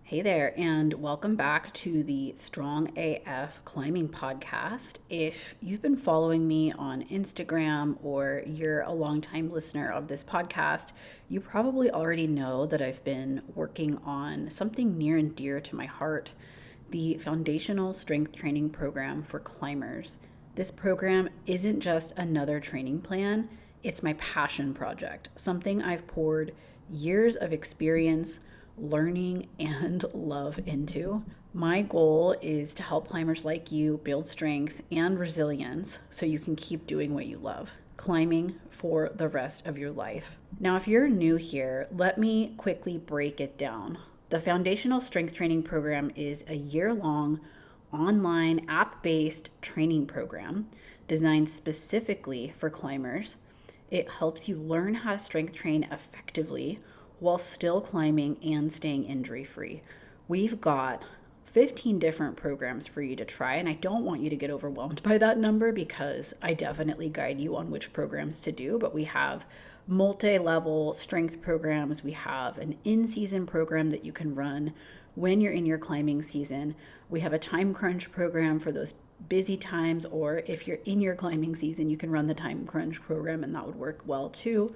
Hey there, and welcome back to the Strong AF Climbing Podcast. If you've been following me on Instagram or you're a longtime listener of this podcast, you probably already know that I've been working on something near and dear to my heart, the Foundational Strength Training Program for climbers. This program isn't just another training plan, it's my passion project, something I've poured years of experience, learning, and love into. My goal is to help climbers like you build strength and resilience so you can keep doing what you love, climbing for the rest of your life. Now, if you're new here, let me quickly break it down. The Foundational Strength Training Program is a year-long online app-based training program designed specifically for climbers. It helps you learn how to strength train effectively while still climbing and staying injury free. We've got 15 different programs for you to try, and I don't want you to get overwhelmed by that number because I definitely guide you on which programs to do. But we have multi-level strength programs. We have an in-season program that you can run when you're in your climbing season. We have a time crunch program for those busy times, or if you're in your climbing season, you can run the time crunch program and that would work well too.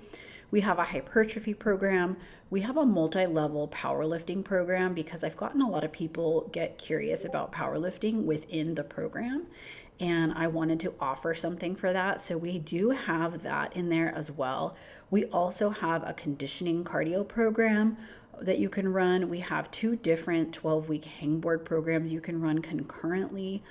We have a hypertrophy program. We have a multi-level powerlifting program because I've gotten a lot of people get curious about powerlifting within the program, and I wanted to offer something for that. So we do have that in there as well. We also have a conditioning cardio program that you can run. We have two different 12-week hangboard programs you can run concurrently.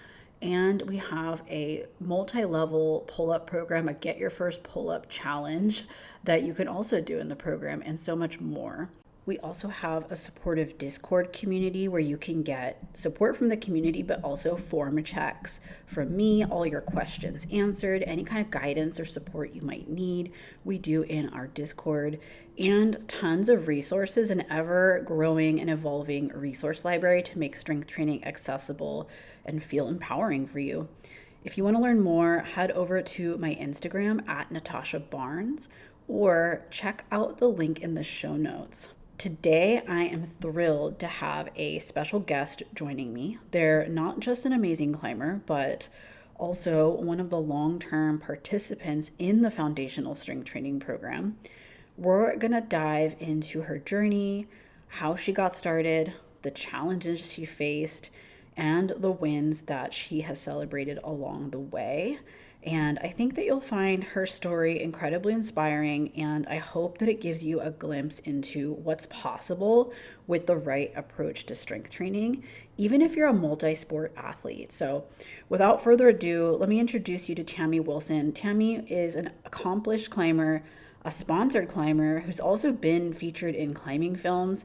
And we have a multi-level pull-up program, a Get Your First Pull-Up Challenge that you can also do in the program, and so much more. We also have a supportive Discord community where you can get support from the community, but also form checks from me, all your questions answered, any kind of guidance or support you might need, we do in our Discord, and tons of resources, an ever-growing and evolving resource library to make strength training accessible and feel empowering for you. If you want to learn more, head over to my Instagram at Natasha Barnes or check out the link in the show notes. Today, I am thrilled to have a special guest joining me. They're not just an amazing climber, but also one of the long-term participants in the Foundational Strength Training Program. We're going to dive into her journey, how she got started, the challenges she faced, and the wins that she has celebrated along the way. And I think that you'll find her story incredibly inspiring, and I hope that it gives you a glimpse into what's possible with the right approach to strength training, even if you're a multi-sport athlete. So without further ado, let me introduce you to Tammy Wilson. Tammy is an accomplished climber, a sponsored climber who's also been featured in climbing films.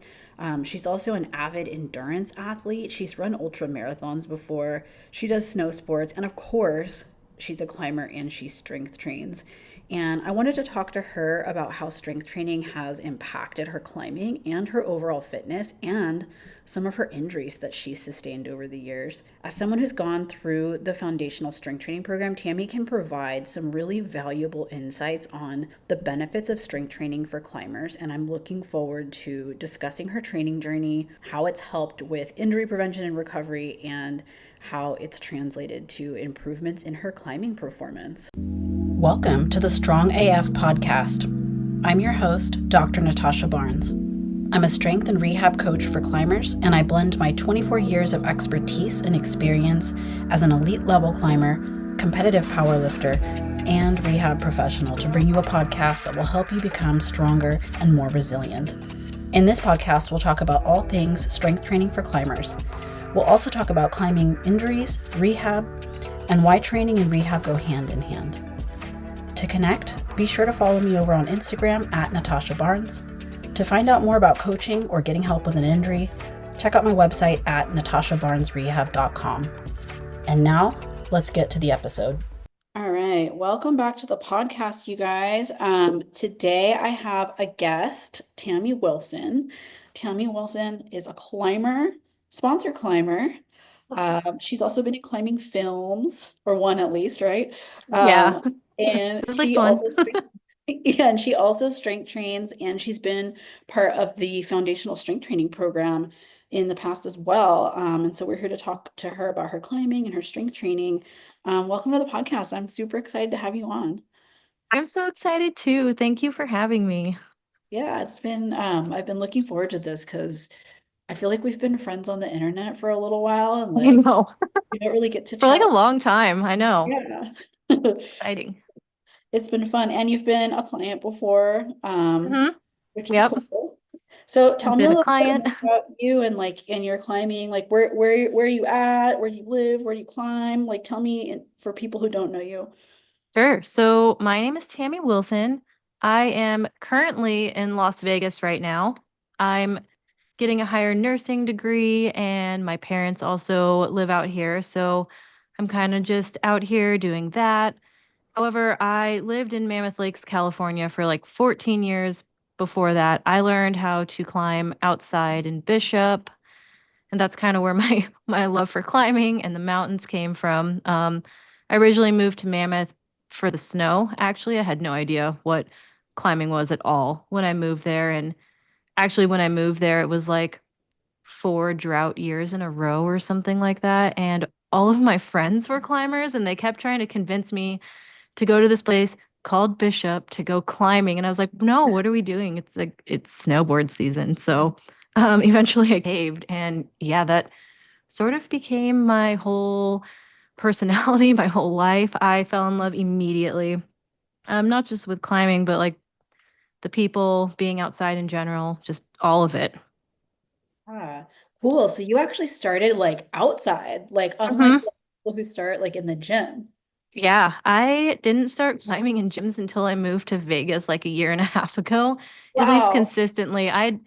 She's also an avid endurance athlete. She's run ultra marathons before. She does snow sports, and of course, she's a climber and she strength trains. And I wanted to talk to her about how strength training has impacted her climbing and her overall fitness and some of her injuries that she's sustained over the years. As someone who's gone through the foundational strength training program, Tammy can provide some really valuable insights on the benefits of strength training for climbers. And I'm looking forward to discussing her training journey, how it's helped with injury prevention and recovery, and how it's translated to improvements in her climbing performance. Welcome to the Strong AF podcast. I'm your host, Dr. Natasha Barnes. I'm a strength and rehab coach for climbers, and I blend my 24 years of expertise and experience as an elite level climber, competitive powerlifter, and rehab professional to bring you a podcast that will help you become stronger and more resilient. In this podcast, we'll talk about all things strength training for climbers. We'll also talk about climbing injuries, rehab, and why training and rehab go hand in hand. To connect, be sure to follow me over on Instagram at Natasha Barnes. To find out more about coaching or getting help with an injury, check out my website at natashabarnesrehab.com. And now, let's get to the episode. All right, welcome back to the podcast, you guys. Today I have a guest, Tammy Wilson. Tammy Wilson is a climber, sponsored climber. She's also been in climbing films, or one at least, right? Yeah, And at least she one. also yeah, and she also strength trains, and she's been part of the foundational strength training program in the past as well. And so we're here to talk to her about her climbing and her strength training. Welcome to the podcast. I'm super excited to have you on. I'm so excited too. Thank you for having me. Yeah, I've been looking forward to this because I feel like we've been friends on the internet for a little while and I like know. we don't really get to For like chat. a long time. I know. Yeah. It's exciting. It's been fun. And you've been a client before, Hmm. which is Yep. cool. So tell I've me a been a little bit client. about you and like in your climbing, like where are you at? Where do you live? Where do you climb? Like tell me for people who don't know you. Sure. So my name is Tammy Wilson. I am currently in Las Vegas right now. I'm getting a higher nursing degree, and my parents also live out here. So I'm kind of just out here doing that. However, I lived in Mammoth Lakes, California for like 14 years before that. I learned how to climb outside in Bishop, and that's kind of where my my love for climbing and the mountains came from. I originally moved to Mammoth for the snow. Actually, I had no idea what climbing was at all when I moved there, and actually when I moved there, it was like 4 drought years in a row or something like that, and all of my friends were climbers, and they kept trying to convince me to go to this place called Bishop to go climbing. And I was like, no, what are we doing? It's like it's snowboard season. So eventually I caved. And yeah, that sort of became my whole personality, my whole life. I fell in love immediately. Not just with climbing, but like the people, being outside in general, just all of it. Ah, cool. So you actually started like outside, like unlike Hmm. the people who start like in the gym. Yeah, I didn't start climbing in gyms until I moved to Vegas like a year and a half ago, at least Wow. consistently. I've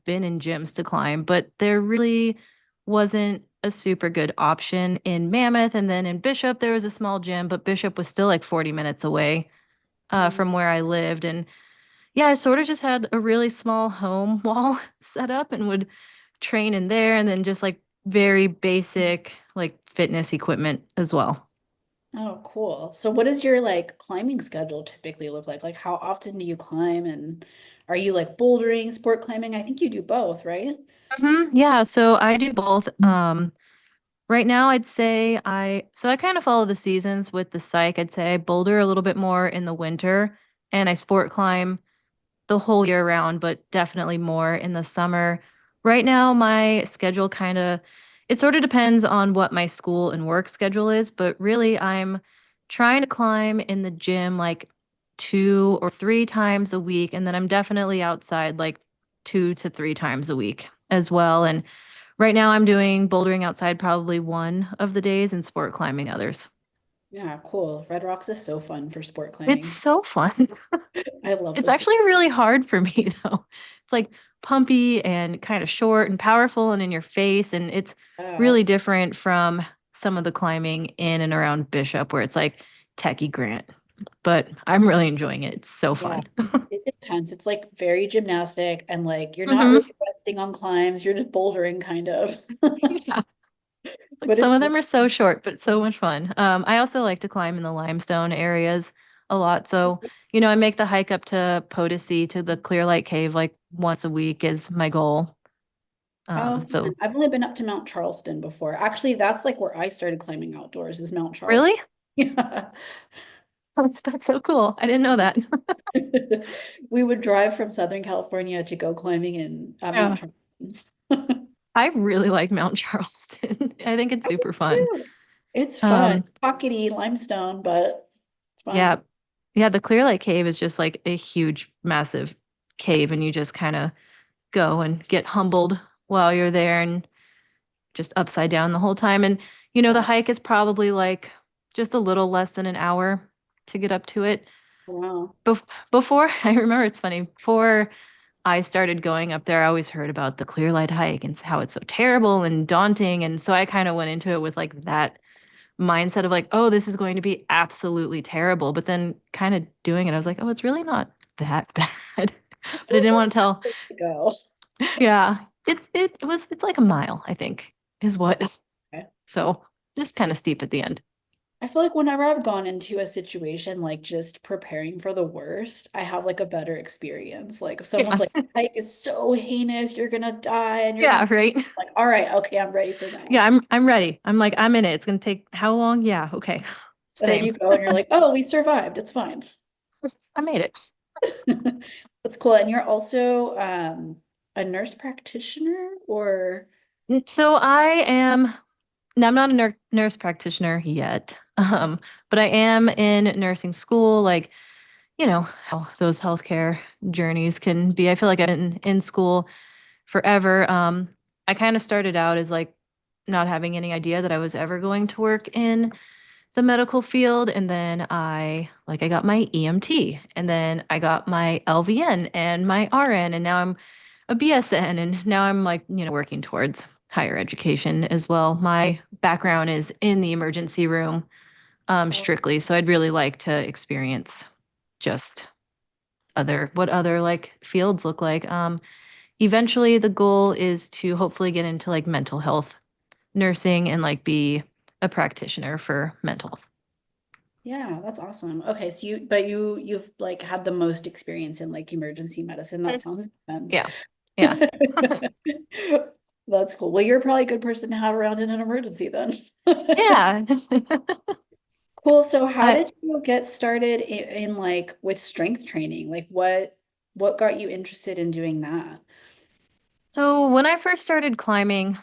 been in gyms to climb, but there really wasn't a super good option in Mammoth. And then in Bishop, there was a small gym, but Bishop was still like 40 minutes away Mm. from where I lived. And yeah, I sort of just had a really small home wall set up and would train in there and then just like very basic like fitness equipment as well. Oh, cool. So what does your like climbing schedule typically look like? Like how often do you climb and are you like bouldering, sport climbing? I think you do both, right? Yeah, so I do both. Right now I'd say I kind of follow the seasons with the psych. I'd say I boulder a little bit more in the winter and I sport climb the whole year round, but definitely more in the summer. Right now, my schedule kind of it sort of depends on what my school and work schedule is, but really I'm trying to climb in the gym like 2 or 3 times a week, and then I'm definitely outside like 2 to 3 times a week as well. And right now I'm doing bouldering outside probably one of the days and sport climbing others. Yeah, cool. Red Rocks is so fun for sport It's climbing. so fun. I love It's this. actually really hard for me though. It's like pumpy and kind of short and powerful and in your face. And it's Yeah. really different from some of the climbing in and around Bishop where it's like Techie Grant. But I'm really enjoying it. It's so Yeah. fun. It's intense. It's like very gymnastic and like you're not Hmm. really resting on climbs. You're just bouldering kind of. Yeah. Like But some it's of them are so short, but so much fun. I also like to climb in the limestone areas a lot. So, I make the hike up to Potosi to the Clear Lake Cave like once a week is my goal. oh, So fun. I've only been up to Mount Charleston before. Actually, that's like where I started climbing outdoors is Mount really? Charleston. Yeah. That's so cool. I didn't know that. We would drive from Southern California to go climbing in Mount Yeah. Charleston. I really like Mount Charleston. I think it's I do super fun. too. It's fun. Um, Pockety limestone, but it's yeah. fun. Yeah, the Clear Lake Cave is just like a huge, massive cave, and you just kind of go and get humbled while you're there and just upside down the whole time. And the Yeah. hike is probably like just a little less than an hour to get up to it. Wow. Before, I remember it's funny, before I started going up there, I always heard about the Clear Light hike and how it's so terrible and daunting. And so I kind of went into it with like that mindset of like, oh, this is going to be absolutely terrible. But then kind of doing it, I was like, oh, it's really not that bad. I But feel I like didn't that's want to kind of tell. the way to go. Yeah, it's like a mile, I think, is what. Okay. So just kind of steep at the end. I feel like whenever I've gone into a situation like just preparing for the worst, I have like a better experience. Like if Yeah. someone's like, hike is so heinous, you're gonna die and you're Yeah, gonna right. like, all right, okay, I'm ready for that. Yeah, I'm ready. I'm like, I'm in it. It's gonna take how long? Yeah, okay. And then Same. you go and you're like, oh, we survived. It's fine. I made it. That's cool. And you're also a nurse practitioner or So I am now I'm not a nurse practitioner yet. But I am in nursing school, like, how those healthcare journeys can be. I feel like I've been in school forever. I kind of started out as like not having any idea that I was ever going to work in the medical field, and then I got my EMT, and then I got my LVN and my RN, and now I'm a BSN, and now I'm like, working towards higher education as well. My background is in the emergency room, strictly, so I'd really like to experience just what other like fields look like. Eventually the goal is to hopefully get into like mental health nursing and like be a practitioner for mental health. yeah, that's awesome. Okay, so you've like had the most experience in like emergency medicine. That Mhm. sounds intense. Yeah. Yeah. That's cool. Well, you're probably a good person to have around in an emergency then. Yeah. Cool. So how I did you get started in like with strength training? Like what got you interested in doing that? So when I first started climbing,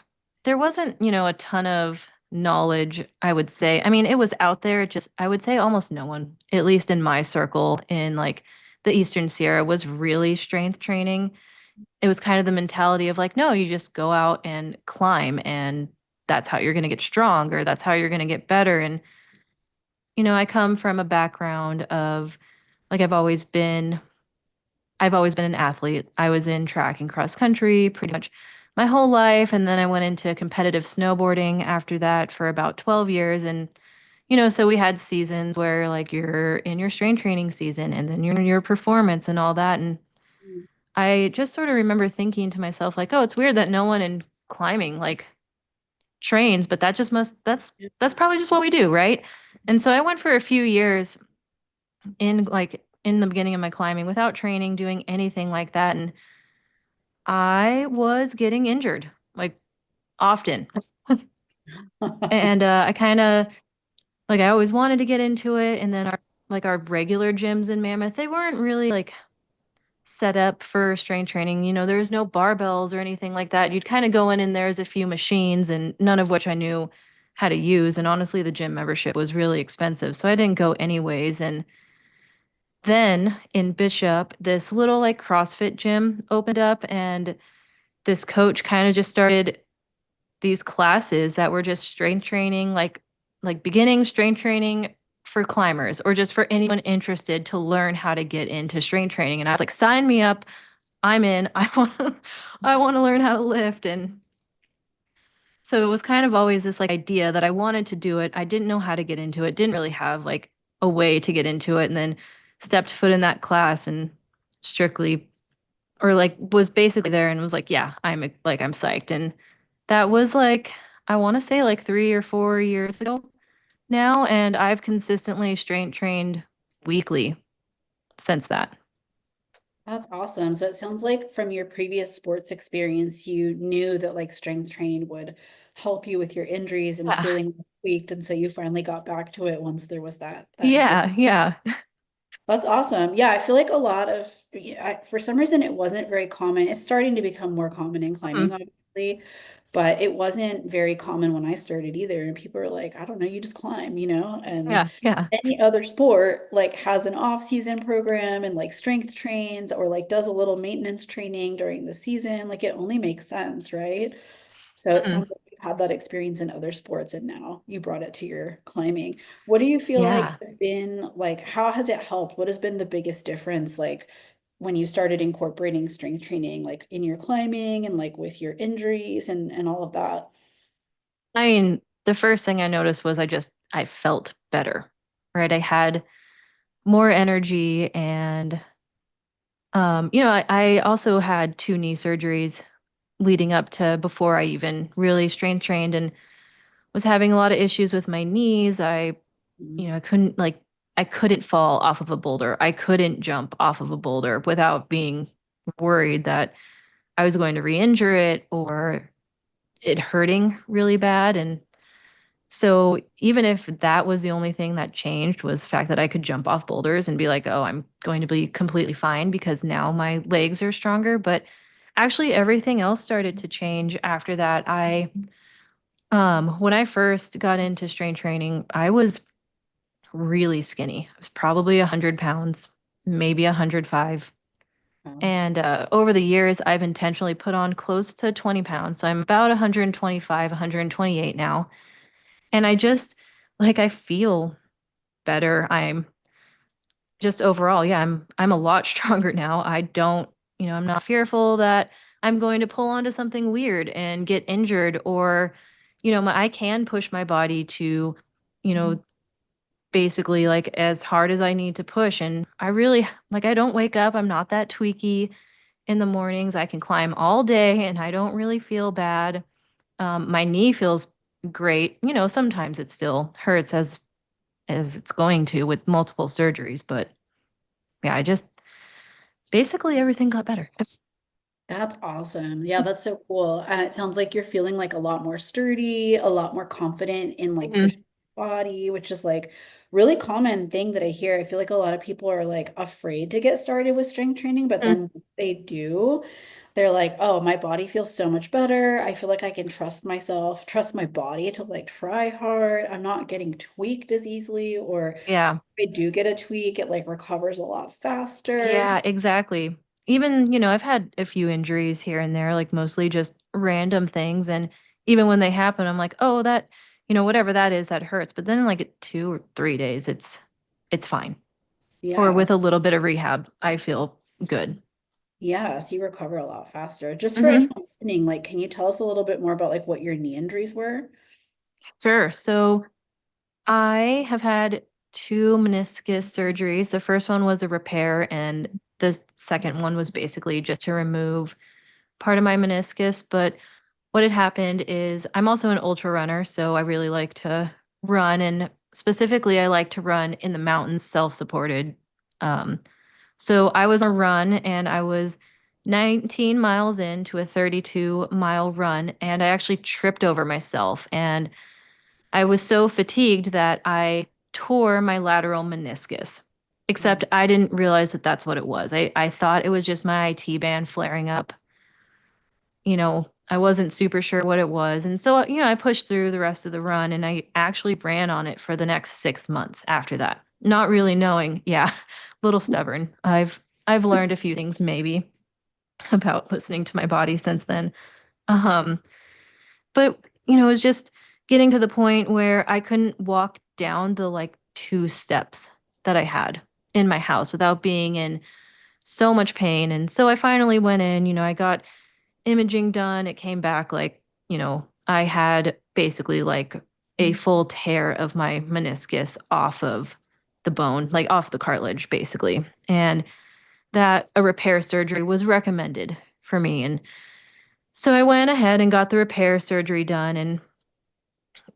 there wasn't, a ton of knowledge, I would say. I mean, it was out there, just I would say almost no one, at least in my circle in like the Eastern Sierra, was really strength training. It was kind of the mentality of like, no, you just go out and climb and that's how you're going to get stronger. That's how you're going to get better. And, I come from a background of like I've always been an athlete. I was in track and cross country pretty much my whole life. And then I went into competitive snowboarding after that for about 12 years. And, so we had seasons where like you're in your strength training season and then you're in your performance and all that. And I just sort of remember thinking to myself, like, oh, it's weird that no one in climbing like trains, but that just that's probably just what we do, right? And so I went for a few years in the beginning of my climbing without training, doing anything like that. And I was getting injured like often. And I kind of like I always wanted to get into it. And then our regular gyms in Mammoth, they weren't really like set up for strength training. There's no barbells or anything like that. You'd kind of go in and there's a few machines and none of which I knew how to use. And honestly, the gym membership was really expensive. So I didn't go anyways. And then in Bishop, this little like CrossFit gym opened up and this coach kind of just started these classes that were just strength training, like beginning strength training for climbers or just for anyone interested to learn how to get into strength training. And I was like, sign me up. I'm in. I want to learn how to lift. And so it was kind of always this like idea that I wanted to do it. I didn't know how to get into it, didn't really have like a way to get into it, and then stepped foot in that class and strictly or like was basically there and was like, yeah, I'm psyched. And that was like I want to say like 3 or 4 years ago now, and I've consistently strength trained weekly since that. That's awesome. So it sounds like from your previous sports experience, you knew that like strength training would help you with your injuries and Yeah. feeling tweaked. And so you finally got back to it once there was that exam. Yeah, yeah. That's awesome. Yeah, I feel like a lot of, yeah, for some reason, it wasn't very common. It's starting to become more common in climbing, Mm, obviously, but it wasn't very common when I started either. And people are like, I don't know, you just climb, and yeah, yeah. any other sport like has an off-season program and like strength trains or like does a little maintenance training during the season. Like it only makes sense, right? So it Mm, sounds like you've had that experience in other sports and now you brought it to your climbing. What do you feel like yeah. has been like, how has it helped? What has been the biggest difference like when you started incorporating strength training, like in your climbing and like with your injuries and all of that? I mean, the first thing I noticed was I felt better, right? I had more energy and I also had two knee surgeries leading up to before I even really strength trained and was having a lot of issues with my knees. I Mhm. I couldn't fall off of a boulder. I couldn't jump off of a boulder without being worried that I was going to re-injure it or it hurting really bad. And so even if that was the only thing that changed was the fact that I could jump off boulders and be like, oh, I'm going to be completely fine because now my legs are stronger. But actually everything else started to change after that. When I first got into strength training, I was really skinny. I was probably 100 pounds, maybe 105. Wow. And over the years, I've intentionally put on close to 20 pounds. So I'm about 125, 128 now. And I feel better. I'm just overall, yeah, I'm a lot stronger now. I don't, I'm not fearful that I'm going to pull onto something weird and get injured or, I can push my body to, you know, basically like as hard as I need to push. And I really I don't wake up. I'm not that tweaky in the mornings. I can climb all day and I don't really feel bad. My knee feels great. Sometimes it still hurts as it's going to with multiple surgeries, but yeah, I just basically everything got better. That's awesome. Yeah, that's so cool. It sounds like you're feeling like a lot more sturdy, a lot more confident in like your Mhm. body, which is like really common thing that I hear. I feel like a lot of people are like afraid to get started with strength training, but Mhm. then once they do, they're like, "Oh, my body feels so much better. I feel like I can trust myself, trust my body to like try hard. I'm not getting tweaked as easily, or Yeah. if I do get a tweak, it like recovers a lot faster." Yeah, exactly. Even, I've had a few injuries here and there, like mostly just random things. And even when they happen, I'm like, oh, that, whatever that is, that hurts. But then like 2 or 3 days, it's fine. Or Yeah. with a little bit of rehab, I feel good. Yes, you recover a lot faster. Just for Hmm. anyone listening, like, can you tell us a little bit more about like what your knee injuries were? Sure. So I have had two meniscus surgeries. The first one was a repair, and the second one was basically just to remove part of my meniscus. But what had happened is I'm also an ultra runner, so I really like to run, and specifically, I like to run in the mountains, self-supported. Um, so I was on a run, and I was 19 miles into a 32-mile run, and I actually tripped over myself, and I was so fatigued that I tore my lateral meniscus. Except Mm. I didn't realize that that's what it was. I thought it was just my IT band flaring up. I wasn't super sure what it was. And so, I pushed through the rest of the run and I actually ran on it for the next 6 months after that. Not really knowing. Yeah, a little stubborn. I've learned a few things maybe about listening to my body since then. Um, but it was just getting to the point where I couldn't walk down the like two steps that I had in my house without being in so much pain. And so I finally went in, I got imaging done. It came back like, I had basically like a full tear of my meniscus off of the bone, like off the cartilage, basically. And that a repair surgery was recommended for me. And so I went ahead and got the repair surgery done. And,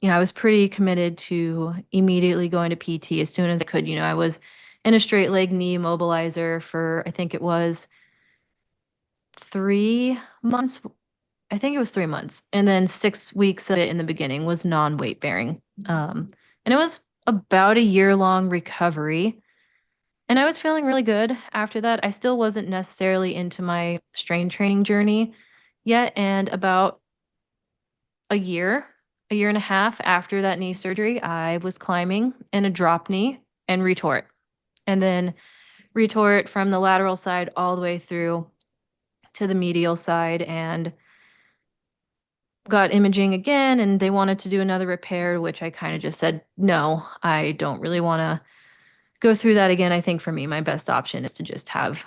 I was pretty committed to immediately going to PT as soon as I could. I was in a straight leg knee immobilizer for, I think it was 3 months. I think it was 3 months. And then 6 weeks of it in the beginning was non weight bearing. And it was about a year long recovery. And I was feeling really good after that. I still wasn't necessarily into my strength training journey yet. And about a year, a year and a half after that knee surgery, I was climbing in a drop knee and retort. And then retort from the lateral side all the way through to the medial side. And got imaging again and they wanted to do another repair, which I kind of just said, no, I don't really want to go through that again. I think for me, my best option is to just have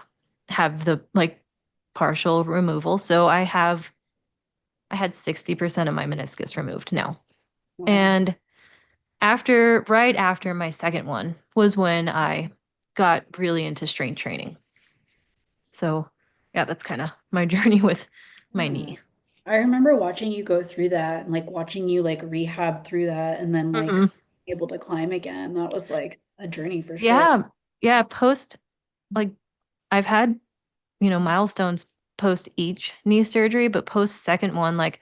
the like partial removal. So I had 60% of my meniscus removed now. Wow. And right after my second one was when I got really into strength training. So yeah, that's kind of my journey with my Yeah. knee. I remember watching you go through that and like watching you like rehab through that and then like Hmm. able to climb again. That was like a journey for sure. Yeah. Yeah. Post, like, I've had, milestones post each knee surgery, but post second one, like,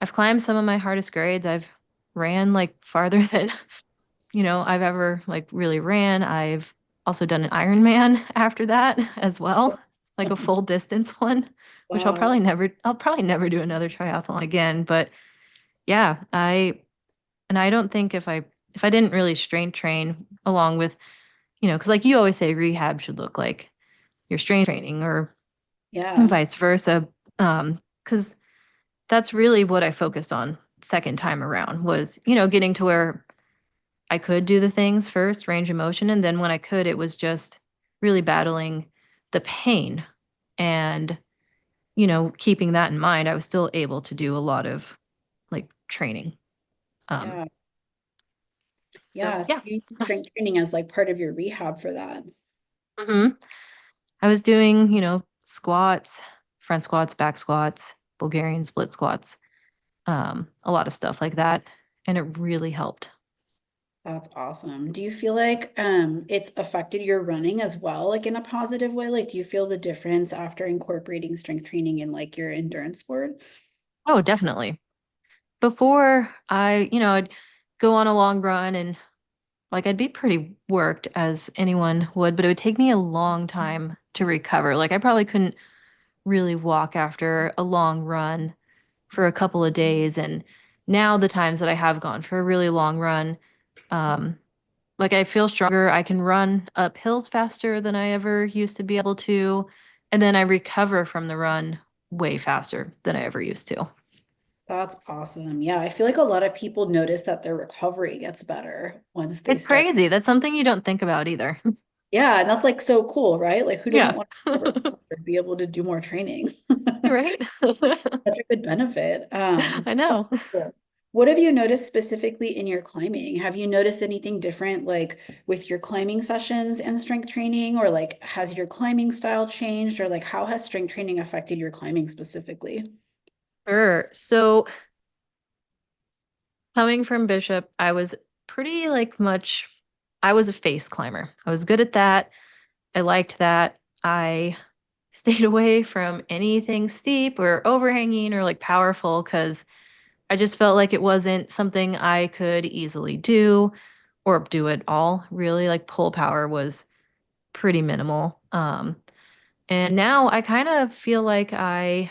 I've climbed some of my hardest grades. I've ran like farther than, I've ever like really ran. I've also done an Ironman after that as well, like a full distance one, which Wow. I'll probably never do another triathlon again. But yeah, I don't think if I didn't really strength train along with, because like you always say, rehab should look like your strength training or Yeah. vice versa. Because that's really what I focused on second time around was, getting to where I could do the things first, range of motion, and then when I could, it was just really battling the pain and, keeping that in mind, I was still able to do a lot of like training. Um, Yeah. so Yeah. So yeah. you use strength training as like part of your rehab for that. hmm I was doing, squats, front squats, back squats, Bulgarian split squats, a lot of stuff like that. And it really helped. That's awesome. Do you feel like it's affected your running as well, like in a positive way? Like, do you feel the difference after incorporating strength training in like your endurance sport? Oh, definitely. Before I'd go on a long run and like I'd be pretty worked as anyone would, but it would take me a long time to recover. Like I probably couldn't really walk after a long run for a couple of days. And now the times that I have gone for a really long run, um, like I feel stronger. I can run up hills faster than I ever used to be able to. And then I recover from the run way faster than I ever used to. That's awesome. Yeah, I feel like a lot of people notice that their recovery gets better once they It's start. crazy. That's something you don't think about either. Yeah, and that's like so cool, right? Like, who doesn't Yeah. want to recover faster, be able to do more training? Right? Such a good benefit. I know. That's cool. What have you noticed specifically in your climbing? Have you noticed anything different, like with your climbing sessions and strength training, or like has your climbing style changed, or like how has strength training affected your climbing specifically? Sure. So coming from Bishop, I was pretty like much, I was a face climber. I was good at that. I liked that. I stayed away from anything steep or overhanging or like powerful because I just felt like it wasn't something I could easily do or do at all, really. Like pull power was pretty minimal. And now I kind of feel like I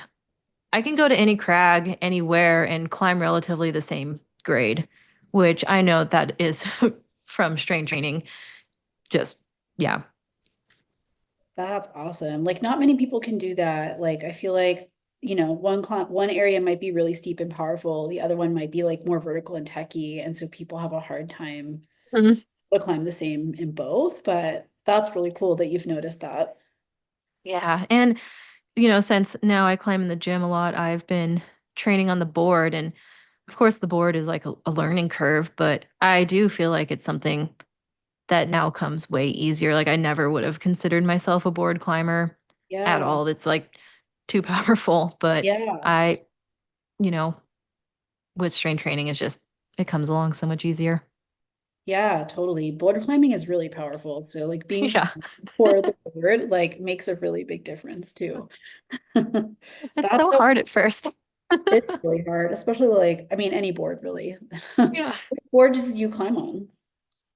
can go to any crag anywhere and climb relatively the same grade, which I know that is from strength training. Just, yeah. That's awesome. Like not many people can do that. Like I feel like, one area might be really steep and powerful, the other one might be like more vertical and techy, and so people have a hard time Mhm. to climb the same in both, but that's really cool that you've noticed that. Yeah. And, since now I climb in the gym a lot, I've been training on the board. And of course, the board is like a learning curve, but I do feel like it's something that now comes way easier. Like I never would have considered myself a board climber at Yeah. all. It's like too powerful. But Yeah. I, you know, with strength training, it's just, it comes along so much easier. Yeah, totally. Board climbing is really powerful. So like being Yeah. strong for the board like makes a really big difference too. It's That's so so hard at first. it's really hard, especially like I mean any board really. Yeah. What board does you climb on?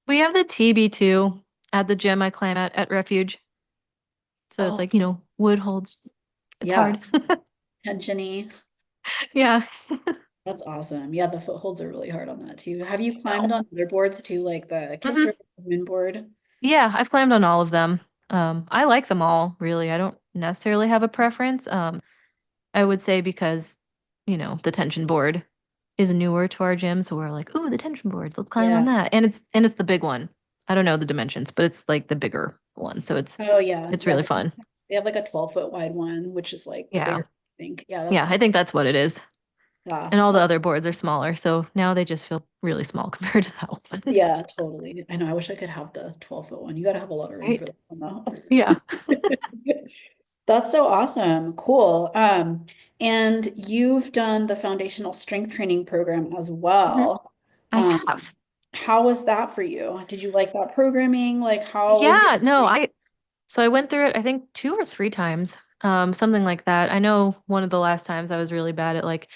We have the TB2 at the gym I climb at Refuge. So it's Oh, like, wood holds. It's yeah, hard. tensiony. Yeah. That's awesome. Yeah, the footholds are really hard on that too. Have you I climbed know. on other boards too, like the Kilter hmm moon board? Yeah, I've climbed on all of them. I like them all, really. I don't necessarily have a preference. I would say because, the tension board is newer to our gym, so we're like, "Ooh, the tension board. Let's climb on Yeah. that." And it's the big one. I don't know the dimensions, but it's like the bigger one, so it's Oh yeah. it's Yeah. really fun. They have like a 12-foot wide one, which is like the Yeah. bigger, I think. Yeah, that's Yeah, cool. I think that's what it is. Yeah. And all the other boards are smaller, so now they just feel really small compared to that one. Yeah, totally. I know. I wish I could have the 12-foot one. You got to have a lot of room for Right? that one though. Yeah. That's so awesome. Cool. And you've done the foundational strength training program as Mhm. well. I Um, have. How was that for you? Did you like that programming? Like, how was your Yeah, no, experience? I went through it I think 2 or 3 times, something like that. I know one of the last times I was really bad at like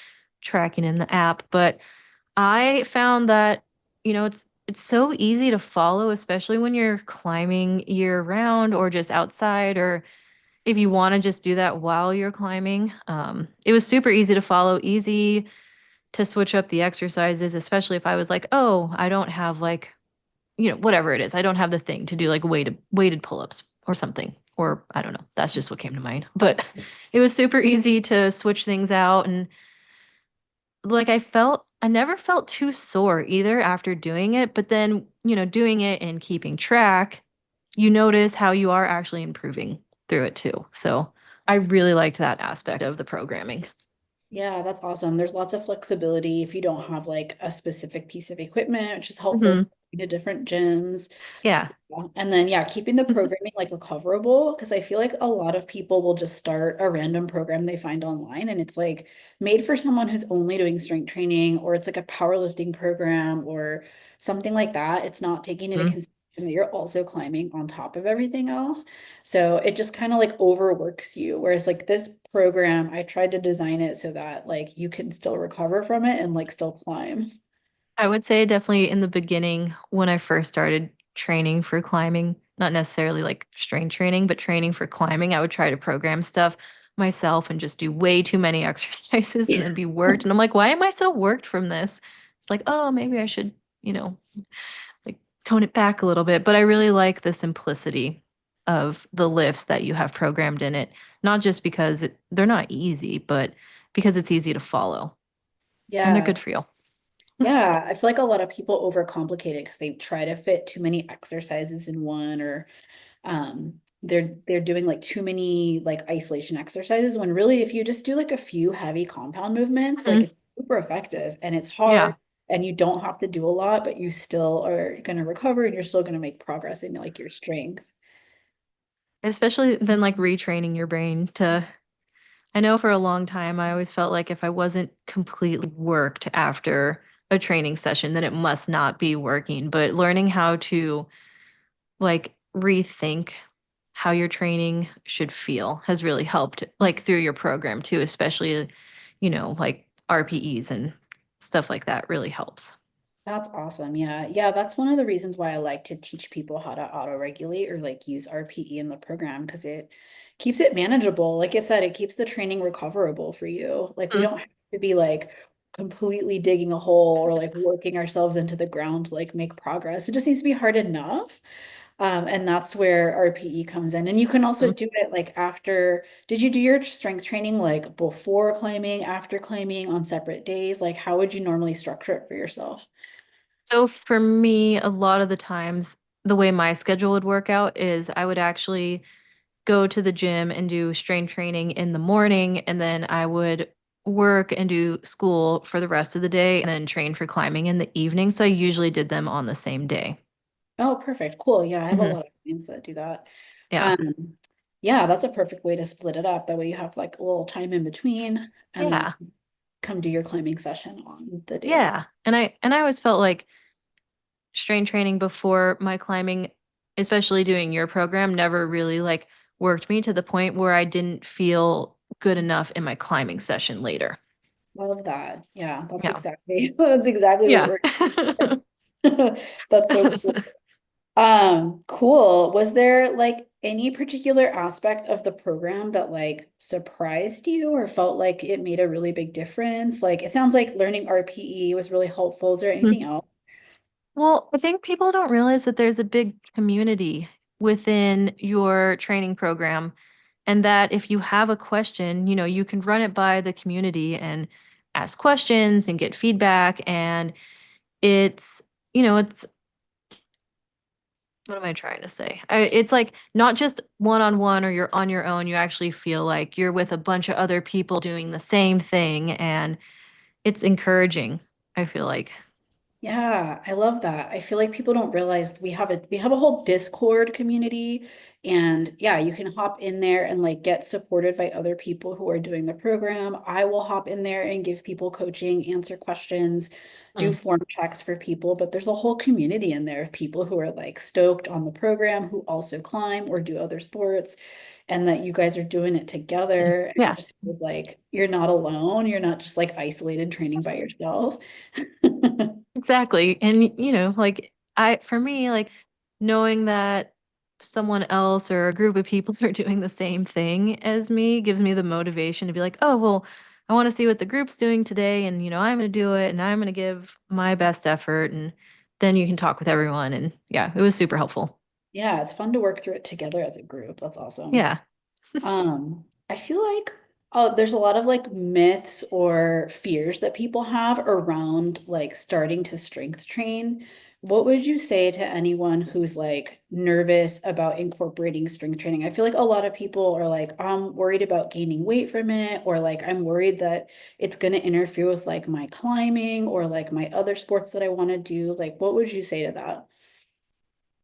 tracking in the app, but I found that, it's so easy to follow, especially when you're climbing year round or just outside, or if you want to just do that while you're climbing. It was super easy to follow, easy to switch up the exercises, especially if I was like, oh, I don't have like, whatever it is. I don't have the thing to do like weighted pull-ups or something. Or I don't know. That's just what came to mind. But it was super easy to switch things out, and like I never felt too sore either after doing it, but then, doing it and keeping track, you notice how you are actually improving through it too. So I really liked that aspect of the programming. Yeah, that's awesome. There's lots of flexibility if you don't have like a specific piece of equipment, which is helpful Hmm. for going to different gyms. Yeah. Yeah. And then, yeah, keeping the programming like recoverable because I feel like a lot of people will just start a random program they find online and it's like made for someone who's only doing strength training or it's like a powerlifting program or something like that. It's not taking into Mhm. consideration that you're also climbing on top of everything else. So it just kind of like overworks you. Whereas like this program, I tried to design it so that like you can still recover from it and like still climb. I would say definitely in the beginning when I first started training for climbing, not necessarily like strength training, but training for climbing, I would try to program stuff myself and just do way too many exercises and then be worked. And I'm like, why am I so worked from this? It's like, oh, maybe I should, like tone it back a little bit. But I really like the simplicity of the lifts that you have programmed in it, not just because they're not easy, but because it's easy to follow and they're Yeah. good for you. Yeah, I feel like a lot of people overcomplicate it because they try to fit too many exercises in one or they're doing like too many like isolation exercises when really if you just do like a few heavy compound movements, like Mhm. it's super effective and it's hard Yeah. and you don't have to do a lot, but you still are going to recover and you're still going to make progress in like your strength. Especially then like retraining your brain to I know for a long time I always felt like if I wasn't completely worked after a training session, then it must not be working. But learning how to like rethink how your training should feel has really helped like through your program too, especially, like RPEs and stuff like that really helps. That's awesome. Yeah. Yeah, that's one of the reasons why I like to teach people how to auto-regulate or like use RPE in the program because it keeps it manageable. Like I said, it keeps the training recoverable for you. Like we Mm. don't have to be like completely digging a hole or like working ourselves into the ground to like make progress. It just needs to be hard enough. And that's where RPE comes in. And you can also Mm. do it like after, did you do your strength training like before climbing, after climbing on separate days? Like how would you normally structure it for yourself? So for me, a lot of the times, the way my schedule would work out is I would actually go to the gym and do strength training in the morning, and then I would work and do school for the rest of the day and then train for climbing in the evening. So I usually did them on the same day. Oh, perfect. Cool. Yeah, I have a Hmm. lot of clients that do that. Yeah. Um, yeah, that's a perfect way to split it up. That way you have like a little time in between and then Yeah. come do your climbing session on the day. Yeah. And I always felt like strength training before my climbing, especially doing your program, never really like worked me to the point where I didn't feel good enough in my climbing session later. Love that. Yeah, that's Yeah. exactly that's exactly what Yeah. we're that's so cool. Cool. Was there like any particular aspect of the program that like surprised you or felt like it made a really big difference? Like it sounds like learning RPE was really helpful. Is there anything else? Well, I think people don't realize that there's a big community within your training program, and that if you have a question, you can run it by the community and ask questions and get feedback. And it's, it's what am I trying to say? It's like not just one on one or you're on your own. You actually feel like you're with a bunch of other people doing the same thing, and it's encouraging, I feel like. Yeah, I love that. I feel like people don't realize we have a whole Discord community, and yeah, you can hop in there and like get supported by other people who are doing the program. I will hop in there and give people coaching, answer questions, do Mm. form checks for people, but there's a whole community in there of people who are like stoked on the program, who also climb or do other sports, and that you guys are doing it together. And it Yeah. just feels like you're not alone. You're not just like isolated training by yourself. Exactly. And like for me, like knowing that someone else or a group of people are doing the same thing as me gives me the motivation to be like, "Oh, well, I want to see what the group's doing today and I'm going to do it and I'm going to give my best effort." And then you can talk with everyone, and yeah, it was super helpful. Yeah, it's fun to work through it together as a group. That's awesome. Yeah. I feel like there's a lot of like myths or fears that people have around like starting to strength train. What would you say to anyone who's like nervous about incorporating strength training? I feel like a lot of people are like, I'm worried about gaining weight from it, or like I'm worried that it's going to interfere with like my climbing or like my other sports that I want to do. Like, what would you say to that?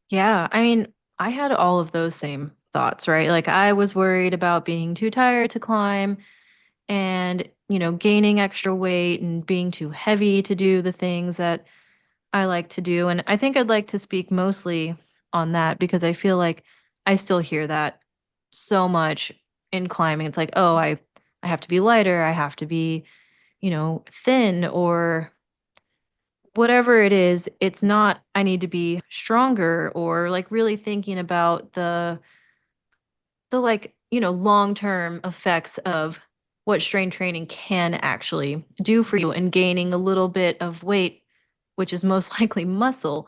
Yeah, I mean, I had all of those same thoughts, right? Like I was worried about being too tired to climb and, gaining extra weight and being too heavy to do the things that I like to do. And I think I'd like to speak mostly on that because I feel like I still hear that so much in climbing. It's like, "Oh, I have to be lighter, I have to be, thin or whatever it is." It's not I need to be stronger or like really thinking about the like, long-term effects of what strength training can actually do for you, and gaining a little bit of weight, which is most likely muscle,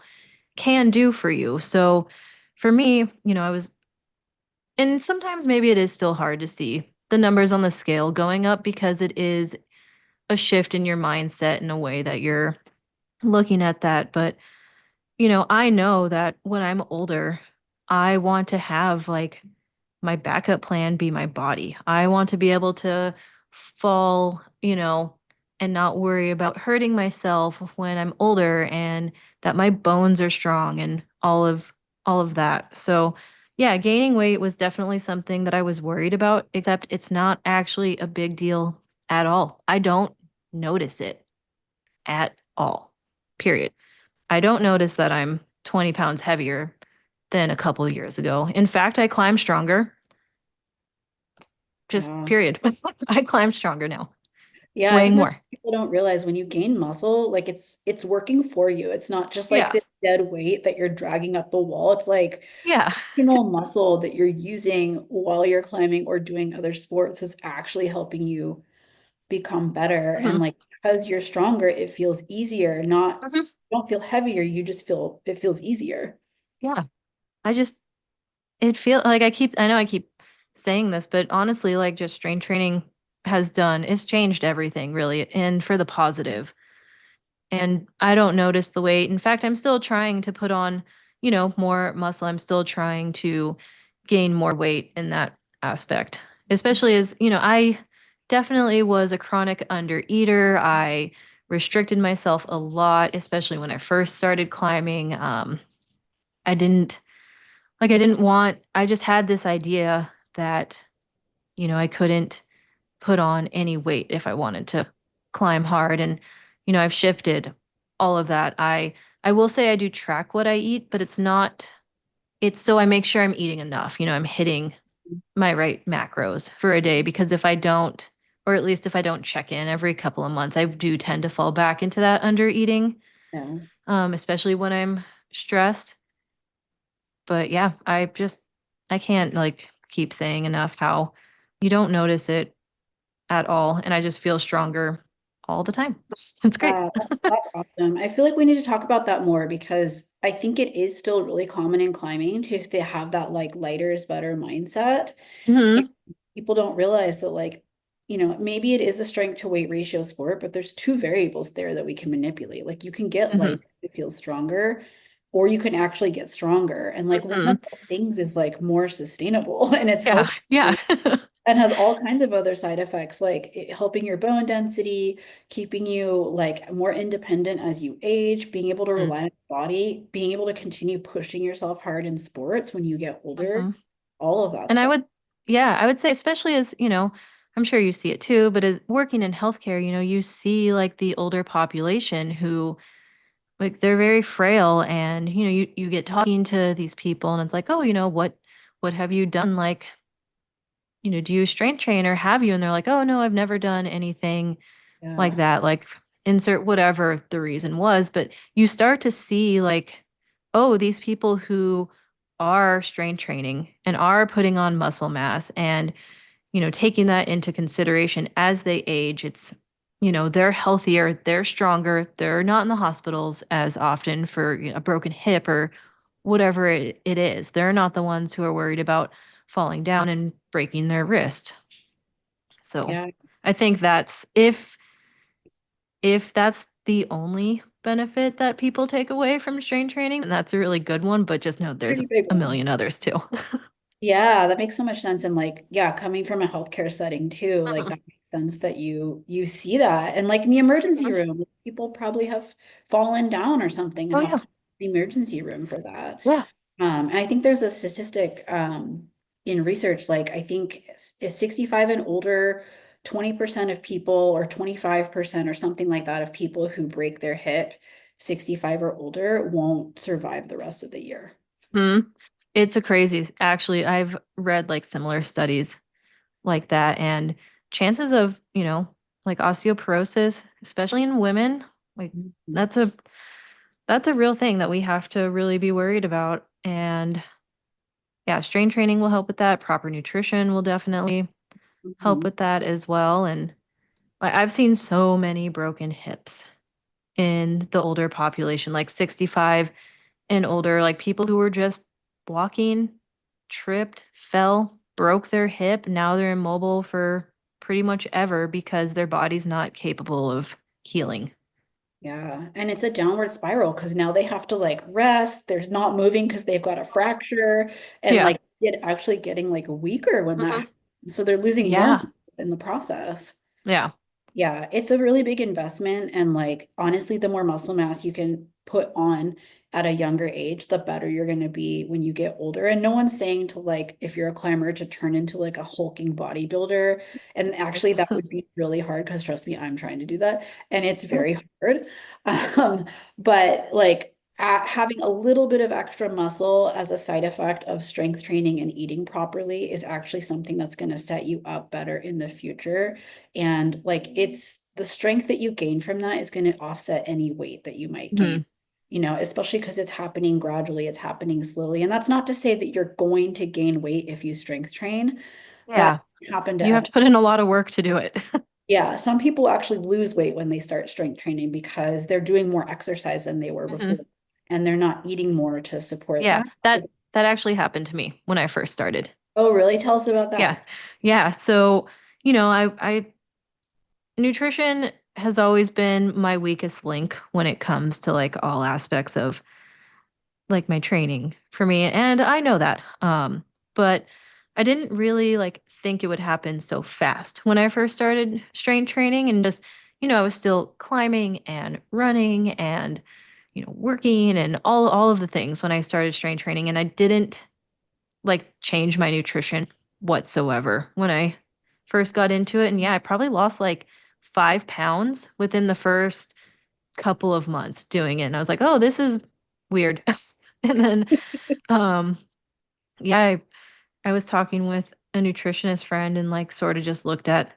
can do for you. So for me, I was, and sometimes maybe it is still hard to see the numbers on the scale going up because it is a shift in your mindset in a way that you're looking at that. But I know that when I'm older, I want to have like my backup plan be my body. I want to be able to fall, and not worry about hurting myself when I'm older, and that my bones are strong and all of that. So, yeah, gaining weight was definitely something that I was worried about, except it's not actually a big deal at all. I don't notice it at all. Period. I don't notice that I'm 20 pounds heavier than a couple of years ago. In fact, I climb stronger, just Yeah. period. I climb stronger now, Yeah, I weighing think that's more. what people don't realize when you gain muscle, like it's working for you. It's not just like Yeah. this dead weight that you're dragging up the wall. It's like Yeah. functional muscle that you're using while you're climbing or doing other sports is actually helping you become better. And Hmm. like because you're stronger, it feels easier. Not Hmm. you don't feel heavier, you just feel it feels easier. Yeah. I just, I know I keep saying this, but honestly, like just strength training it's changed everything really, and for the positive. And I don't notice the weight. In fact, I'm still trying to put on, more muscle. I'm still trying to gain more weight in that aspect, especially as, I definitely was a chronic undereater. I restricted myself a lot, especially when I first started climbing. I didn't I didn't want, I just had this idea that, I couldn't put on any weight if I wanted to climb hard. And, I've shifted all of that. I will say I do track what I eat, but it's so I make sure I'm eating enough. I'm hitting my right macros for a day, because if I don't, or at least if I don't check in every couple of months, I do tend to fall back into that under eating, Yeah. especially when I'm stressed. But yeah, I can't like keep saying enough how you don't notice it at all. And I just feel stronger all the time. It's great. That's awesome. I feel like we need to talk about that more because I think it is still really common in climbing to have that like lighter is better mindset. And Hmm. people don't realize that like, maybe it is a strength to weight ratio sport, but there's two variables there that we can manipulate. Like you can get Hmm. lighter to feel stronger, or you can actually get stronger. And like one Hmm. of those things is like more sustainable and it's Yeah. helping Yeah. you and has all kinds of other side effects, like helping your bone density, keeping you like more independent as you age, being able to Mm, rely on your body, being able to continue pushing yourself hard in sports when you get older, mhm. all of that And I stuff. would, yeah, I would say, especially as, I'm sure you see it too, but as working in healthcare, you see like the older population who, like, they're very frail, and, you get talking to these people and it's like, oh, what have you done? Like, do you strength train or have you? And they're like, oh, no, I've never done anything like Yeah. that, like insert whatever the reason was. But you start to see like, oh, these people who are strength training and are putting on muscle mass and, taking that into consideration as they age, it's, they're healthier, they're stronger, they're not in the hospitals as often for a broken hip or whatever it is. They're not the ones who are worried about falling down and breaking their wrist. So Yeah. I think that's if that's the only benefit that people take away from strength training, then that's a really good one, but just know there's Pretty big a one. million others too. Yeah, that makes so much sense. And like, yeah, coming from a healthcare setting too, like Mhm, that makes sense that you see that. And like in the emergency mhm. room, people probably have fallen down or something and Oh, have yeah. come to the emergency room for that. Yeah. And I think there's a statistic in research, like I think is 65 and older, 20% of people or 25% or something like that of people who break their hip, 65 or older, won't survive the rest of the year. Mhm. It's a crazy, actually, I've read like similar studies like that, and chances of, like osteoporosis, especially in women, like Mhm. that's a that's a real thing that we have to really be worried about. And yeah, strength training will help with that. Proper nutrition will definitely help Mhm. with that as well. And I've seen so many broken hips in the older population, like 65 and older, like people who were just walking, tripped, fell, broke their hip. Now they're immobile for pretty much ever because their body's not capable of healing. Yeah, and it's a downward spiral because now they have to like rest. There's not moving because they've got a fracture and Yeah. like it actually getting like weaker when that Hmm. happens. So they're losing more Yeah. muscle in the process. Yeah. Yeah, it's a really big investment. And like, honestly, the more muscle mass you can put on at a younger age, the better you're going to be when you get older. And no one's saying to like, if you're a climber, to turn into like a hulking bodybuilder. And actually, that would be really hard because trust me, I'm trying to do that. And it's very hard. But like, having a little bit of extra muscle as a side effect of strength training and eating properly is actually something that's going to set you up better in the future. And like it's the strength that you gain from that is going to offset any weight that you might gain, Mhm. especially because it's happening gradually, it's happening slowly. And that's not to say that you're going to gain weight if you strength train. That Yeah. happened to You have everyone. to put in a lot of work to do it. Yeah, some people actually lose weight when they start strength training because they're doing more exercise than they were before, Mhm. and they're not eating more to support Yeah. that. That actually happened to me when I first started. Oh, really? Tell us about Yeah. that. Yeah. So, I nutrition has always been my weakest link when it comes to like all aspects of like my training for me, and I know that. But I didn't really like think it would happen so fast when I first started strength training, and just, I was still climbing and running and, working and all of the things when I started strength training, and I didn't like change my nutrition whatsoever when I first got into it. And yeah, I probably lost like 5 pounds within the first couple of months doing it. And I was like, oh, this is weird. And then, um, yeah, I was talking with a nutritionist friend and like sort of just looked at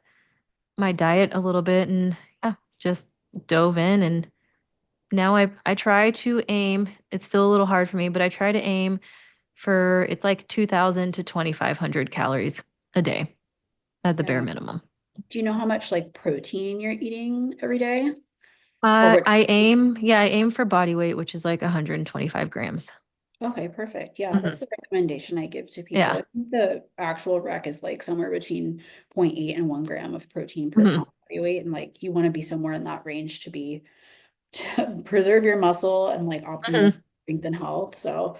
my diet a little bit and yeah, just dove in. And now I try to aim, it's still a little hard for me, but I try to aim for it's like 2,000 to 2,500 calories a day at the bare Yeah. minimum. Do you know how much like protein you're eating every day? Or what? I aim for body weight, which is like 125 grams. Okay, perfect. Yeah, Hmm. that's the recommendation I give to people. Yeah. I think the actual rec is like somewhere between 0.8 and 1 gram of protein per Hmm. pound body weight. And like you want to be somewhere in that range to be to preserve your muscle and like optimal Hmm. strength and health. So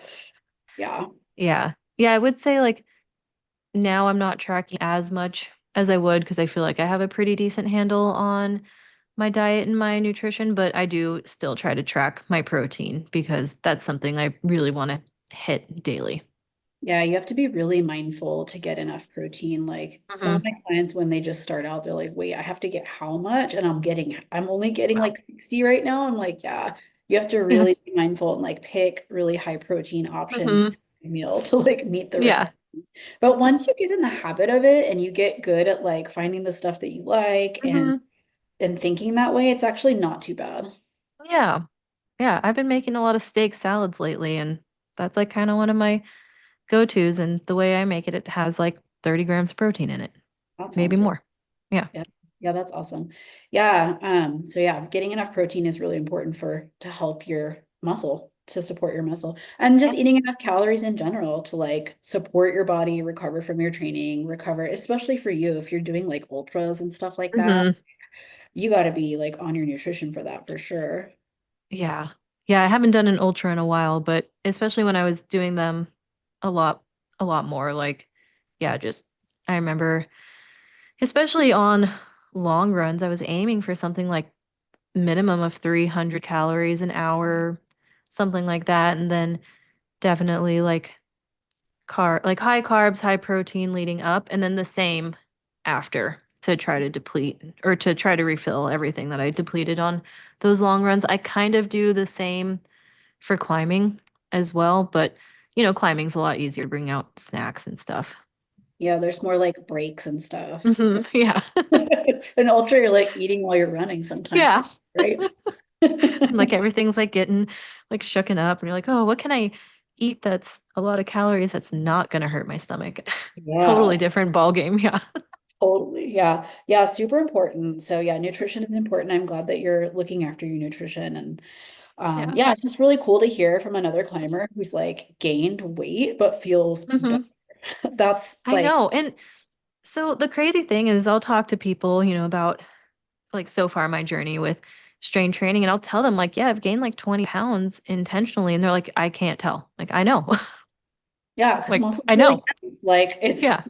yeah. Yeah. Yeah, I would say like now I'm not tracking as much as I would because I feel like I have a pretty decent handle on my diet and my nutrition, but I do still try to track my protein because that's something I really want to hit daily. Yeah, you have to be really mindful to get enough protein. Like some of Hmm. my clients, when they just start out, they're like, wait, I have to get how much? And I'm only getting Wow. like 60 right now. I'm like, yeah, you have to Yeah. really be mindful and like pick really high protein options Hmm. meal to like meet the Yeah. requirements. But once you get in the habit of it and you get good at like finding the stuff that you like Hmm. and thinking that way, it's actually not too bad. Yeah. Yeah. I've been making a lot of steak salads lately, and that's like kind of one of my go-tos. And the way I make it, it has like 30 grams of protein in it, That maybe sounds really more. Yeah. Yeah. Yeah, that's awesome. Yeah. So yeah, getting enough protein is really important for to help your muscle, to support your muscle. And just Yeah. eating enough calories in general to like support your body, recover from your training, recover, especially for you if you're doing like ultras and stuff like that. Hmm. You got to be like on your nutrition for that for sure. Yeah. Yeah. I haven't done an ultra in a while, but especially when I was doing them a lot, a lot more, like, yeah, just I remember, especially on long runs, I was aiming for something like minimum of 300 calories an hour, something like that. And then definitely like high carbs, high protein leading up, and then the same after to try to deplete or to try to refill everything that I depleted on those long runs. I kind of do the same for climbing as well, but climbing's a lot easier to bring out snacks and stuff. Yeah, So, there's more like breaks and stuff. yeah. An ultra, you're like eating while you're running sometimes, Yeah. which is great. Like everything's like getting like shooken up and you're like, "Oh, what can I eat that's a lot of calories that's not going to hurt my stomach?" Totally Yeah. different ball game. Yeah. Totally. Yeah. Yeah. Super important. So yeah, nutrition is important. I'm glad that you're looking after your nutrition. And Yeah. yeah, it's just really cool to hear from another climber who's like gained weight but feels better. Hmm. That's I like, know. And so the crazy thing is I'll talk to people, about like so far my journey with strength training and I'll tell them like, yeah, I've gained like 20 pounds intentionally. And they're like, I can't tell. Like, I know. yeah, because Like, muscles I really know. dense. Like it's Yeah.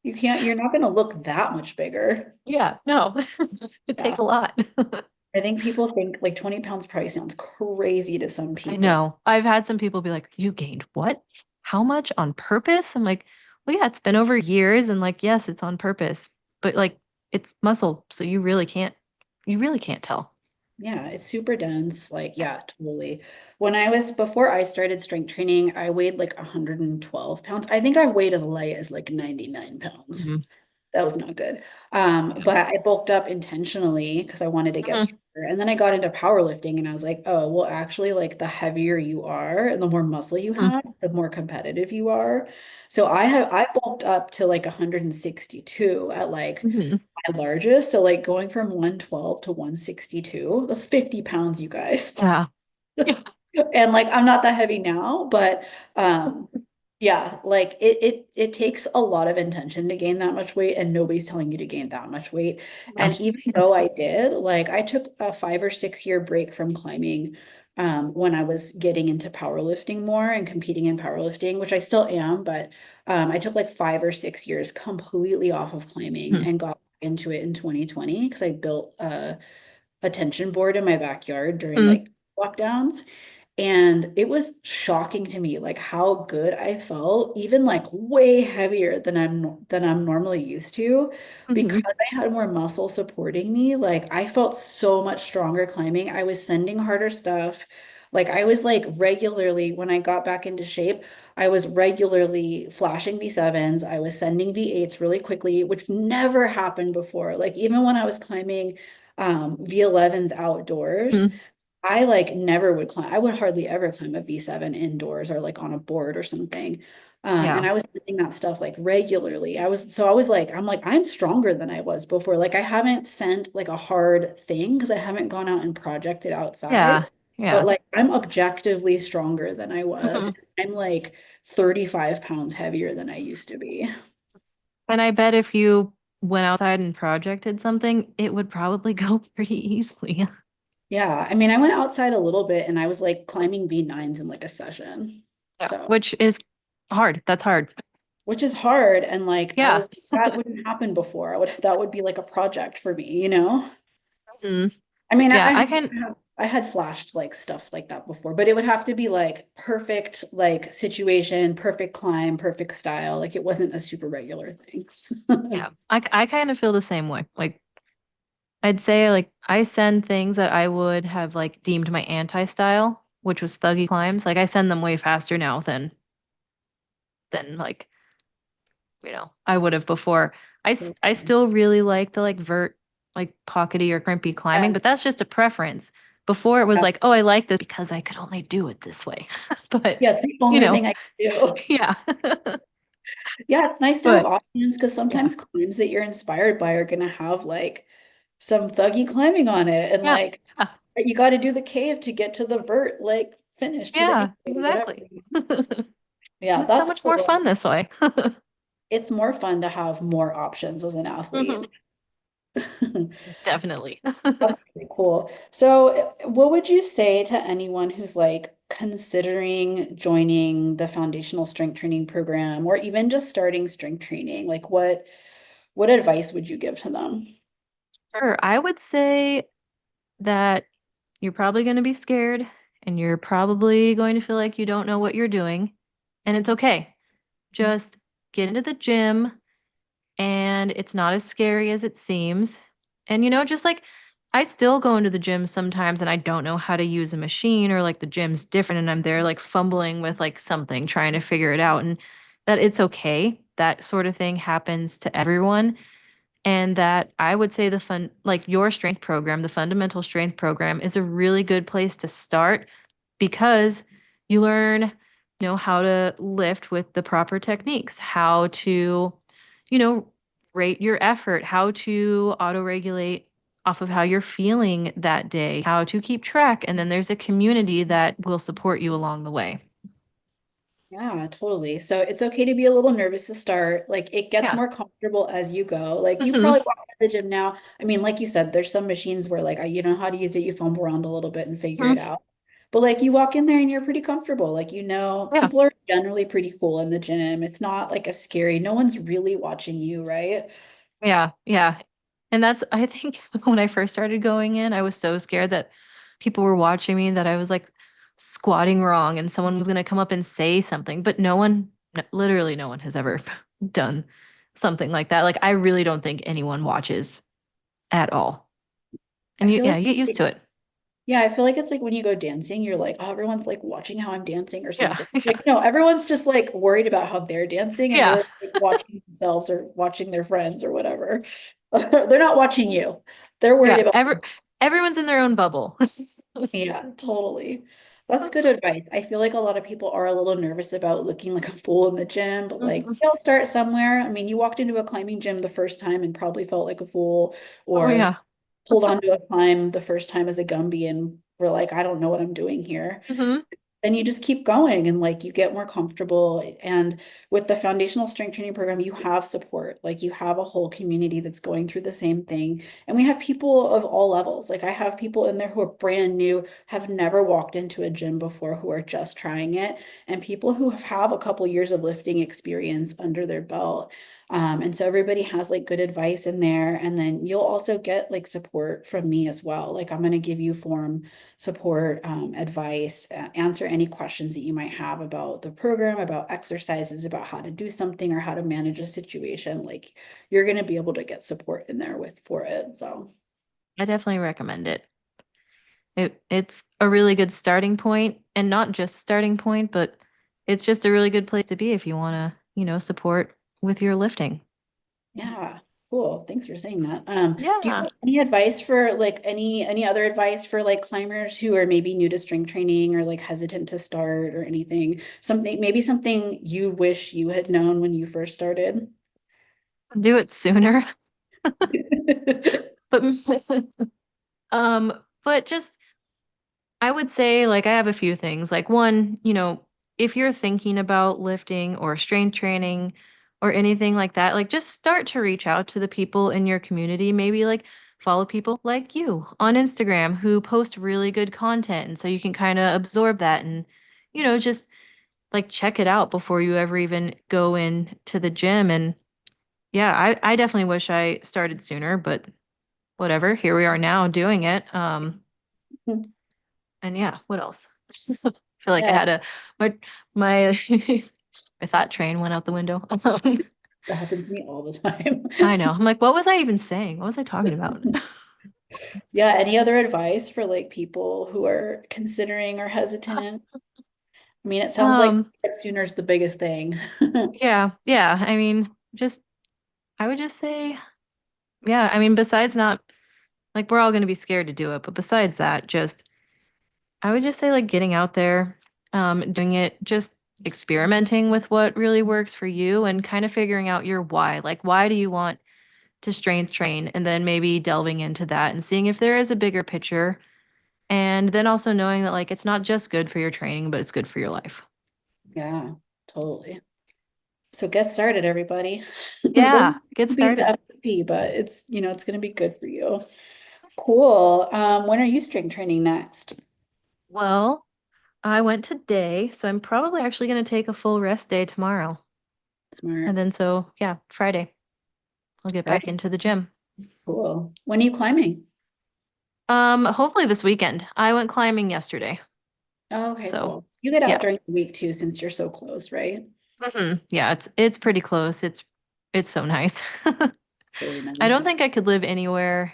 yeah, you're not gonna look that much bigger. Yeah. No. It takes Yeah. a lot. I think people think like 20 pounds probably sounds crazy to some I people. know. I've had some people be like, you gained what? How much on purpose? I'm like, well, yeah, it's been over years. And like, yes, it's on purpose, but like it's muscle. So you really can't tell. Yeah, it's super dense. Like, yeah, totally. Before I started strength training, I weighed like 112 pounds. I think I weighed as light as like 99 pounds. Hmm. That was not good. Yeah. But I bulked up intentionally because I wanted to get Hmm. stronger. And then I got into powerlifting and I was like, oh, well, actually, like the heavier you are and the more muscle you Hmm. have, the more competitive you are. So I bulked up to like 162 at like Hmm. my largest. So like going from 112 to 162, that's 50 pounds, you guys. Yeah. Yeah. And like I'm not that heavy now, but um yeah, like it takes a lot of intention to gain that much weight and nobody's telling you to gain that much weight. No. And even though I did, like I took a 5 or 6 year break from climbing when I was getting into powerlifting more and competing in powerlifting, which I still am, but I took like 5 or 6 years completely off of climbing Hmm. and got into it in 2020 because I built a tension board in my backyard during Hmm. like lockdowns. And it was shocking to me, like how good I felt, even like way heavier than I'm normally used to, Hmm. because I had more muscle supporting me. Like I felt so much stronger climbing. I was sending harder stuff. Like I was like regularly when I got back into shape, I was regularly flashing V7s. I was sending V8s really quickly, which never happened before. Like even when I was climbing V11s outdoors. Hmm. I like never would climb. I would hardly ever climb a V7 indoors or like on a board or something. And Yeah. I was doing that stuff like regularly. I'm like, I'm stronger than I was before. Like I haven't sent like a hard thing because I haven't gone out and projected outside, Yeah. Yeah. but like I'm objectively stronger than I was. Hmm. I'm like 35 pounds heavier than I used to be. And I bet if you went outside and projected something, it would probably go pretty easily. Yeah. I mean, I went outside a little bit and I was like climbing V9s in like a session. Yeah. So Which is hard. That's hard. which is hard. And like, I Yeah. was, that wouldn't happen before. That would be like a project for me, you know? Mhm. I mean, Yeah, I can. I had flashed like stuff like that before, but it would have to be like perfect, like situation, perfect climb, perfect style. Like it wasn't a super regular thing. Yeah, I kind of feel the same way. Like I'd say like I send things that I would have like deemed my anti-style, which was thuggy climbs. Like I send them way faster now than like, I would have before. I still really like the like vert like pockety or crimpy climbing, Yeah, but that's just a preference. Before it was yeah, like, oh, I like this because I could only do it this way. But, yeah, it's the you only know, thing I can do. yeah. Yeah, it's nice to have But options because yeah. sometimes climbs that you're inspired by are gonna have like some thuggy climbing on it, and Yeah. like Yeah. you got to do the cave to get to the vert, like finish to the Yeah, intro, whatever. exactly. Yeah, It's so that's much more cool. fun this way. It's more fun to have more options as an athlete. Mhm. Definitely. That's pretty cool. So, what would you say to anyone who's like considering joining the foundational strength training program or even just starting strength training? Like what advice would you give to them? Sure. I would say that you're probably going to be scared and you're probably going to feel like you don't know what you're doing. And it's okay. Just get into the gym and it's not as scary as it seems. And, just like I still go into the gym sometimes and I don't know how to use a machine or like the gym's different and I'm there like fumbling with like something, trying to figure it out. And that it's okay. That sort of thing happens to everyone. And that I would say like your strength program, the fundamental strength program is a really good place to start because you learn, how to lift with the proper techniques, how to, you know, rate your effort, how to auto regulate off of how you're feeling that day, how to keep track. And then there's a community that will support you along the way. Yeah, totally. So it's okay to be a little nervous to start. Like it gets Yeah. more comfortable as you go. Like you Hmm. probably walk to the gym now. I mean, like you said, there's some machines where like you know how to use it, you fumble around a little bit and figure it out. But like you walk in there and you're pretty comfortable. Like you know, Yeah. people are generally pretty cool in the gym. It's not like a scary, no one's really watching you, right? Yeah, yeah. And that's, I think when I first started going in, I was so scared that people were watching me that I was like squatting wrong and someone was going to come up and say something. But literally no one has ever done something like that. Like, I really don't think anyone watches at all. I And feel yeah, like you get used to it. yeah, I feel like it's like when you go dancing, you're like, oh, everyone's like watching how I'm dancing or Yeah, something. yeah, Like, no, everyone's just like worried about how they're dancing and yeah, they're like, watching themselves or watching their friends or whatever. They're not watching you. They're worried yeah. about, Everyone's in their own bubble. yeah, totally. That's good advice. I feel like a lot of people are a little nervous about looking like a fool in the gym, but like Mhm. they'll start somewhere. I mean, you walked into a climbing gym the first time and probably felt like a fool, Oh, or yeah. pulled onto a climb the first time as a Gumby and were like, I don't know what I'm doing here. Hmm. Then you just keep going and like you get more comfortable. And with the foundational strength training program, you have support. Like you have a whole community that's going through the same thing. And we have people of all levels. Like I have people in there who are brand new, have never walked into a gym before, who are just trying it, and people who have a couple years of lifting experience under their belt. And so everybody has like good advice in there. And then you'll also get like support from me as well. Like I'm going to give you form support, advice, answer any questions that you might have about the program, about exercises, about how to do something or how to manage a situation. Like you're going to be able to get support in there with for it. So I definitely recommend it. It's a really good starting point, and not just starting point, but it's just a really good place to be if you want to, support with your lifting. yeah, cool. Thanks for saying that. Do you Yeah. have any advice for like any other advice for like climbers who are maybe new to strength training or like hesitant to start or anything? Something maybe something you wish you had known when you first started. Do it sooner. But um but just I would say like I have a few things. Like one, if you're thinking about lifting or strength training or anything like that, like just start to reach out to the people in your community. Maybe like follow people like you on Instagram who post really good content and so you can kind of absorb that and just like check it out before you ever even go in to the gym. And yeah, I definitely wish I started sooner, but whatever. Here we are now doing it. And yeah, what else? I feel like I Yeah, had a my my my thought train went out the window. that happens to me all the time. I know. I'm like, what was I even saying? What was I talking about? Yeah, any other advice for like people who are considering or hesitant? I mean, it sounds like Um, sooner is the biggest thing. yeah, yeah. I mean, just I would just say, yeah, I mean, besides not like we're all going to be scared to do it, but besides that, just I would just say like getting out there, doing it, just experimenting with what really works for you and kind of figuring out your why. Like, why do you want to strength train? And then maybe delving into that and seeing if there is a bigger picture. And then also knowing that like it's not just good for your training, but it's good for your life. Yeah, totally. So get started, everybody. It Yeah, doesn't have get to be the started. FSP, but it's going to be good for you. Cool. When are you strength training next? Well, I went today, so I'm probably actually going to take a full rest day tomorrow. And Smart. then so, yeah, Friday, I'll get back Right. into the gym. Cool. When are you climbing? Hopefully this weekend. I went climbing yesterday. Oh, okay, So, cool. You get out yeah. during the week too, since you're so close, right? Yeah, it's pretty close. It's so nice. Really I don't nice. think I could live anywhere.